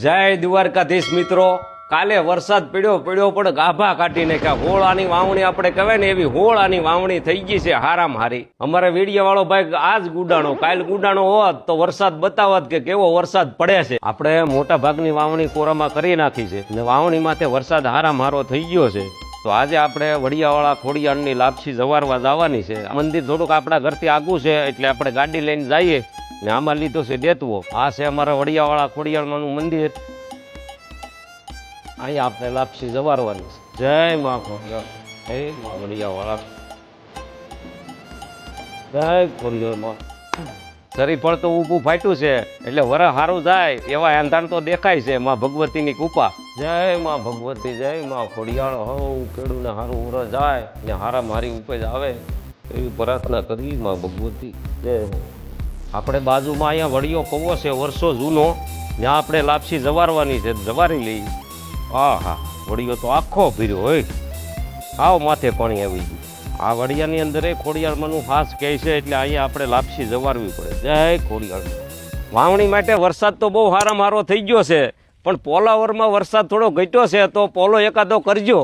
જય દ્વારકાધીશ મિત્રો, કાલે વરસાદ પડ્યો પણ ગાભા કાઢી નાખ્યા. હોળાની વાવણી આપણે કહેવાય ને એવી હોળાની વાવણી થઈ ગઈ છે હારામ હારી. અમારે વીડિયો વાળો ભાઈ આજ ગુડાણો, કાલ ગુડાણો હોત તો વરસાદ બતાવત કે કેવો વરસાદ પડે છે. આપણે મોટા ભાગની વાવણી કોરામાં કરી નાખી છે ને વાવણી માથે વરસાદ હારામ હારો થઈ ગયો છે. તો આજે આપણે વડિયાવાળા ખોડિયારની લાપસી જવારવા જવાની છે. મંદિર થોડુંક આપણા ઘરથી આગું છે એટલે આપણે ગાડી લઈને જઈએ ને આમાં લીધો છે દેતવો. આ છે અમારા વડિયાવાળા ખોડિયારમાંનું મંદિર. અહીંયા આપણે લાપસી જવારવાની છે. જય મા ખોડિયાર, જય મા વડિયાવાળા, જય ખોડિયારમાં. સરી ફળ તો ઊભું ફાટ્યું છે એટલે વર સારું જાય એવા અંધાણ તો દેખાય છે. માં ભગવતીની કૃપા. જય માં ભગવતી, જય માં ખોડિયાર. હવ ખેડૂને સારું વર જાય ને હારા મારી ઉપજ આવે એવી પ્રાર્થના કરી માં ભગવતી. જય. આપણે બાજુમાં અહીંયા વડિયો કવો છે વર્ષો જૂનો, ત્યાં આપણે લાપસી જવારવાની છે, જવારી લઈ. હા હા, વડિયો તો આખો ભીર્યો હોય, આવ માથે પાણી આવી ગયું. આ વડિયાની અંદર એ ખોડિયારમાંનું ખાસ કહે છે એટલે અહીંયા આપણે લાપસી જવારવી પડે. જય ખોડિયાર. વાવણી માટે વરસાદ તો બહુ હારામ હારો થઈ ગયો છે, પણ પોલાવરમાં વરસાદ થોડો ઘટ્યો છે તો પોલો એકાદો કરજો.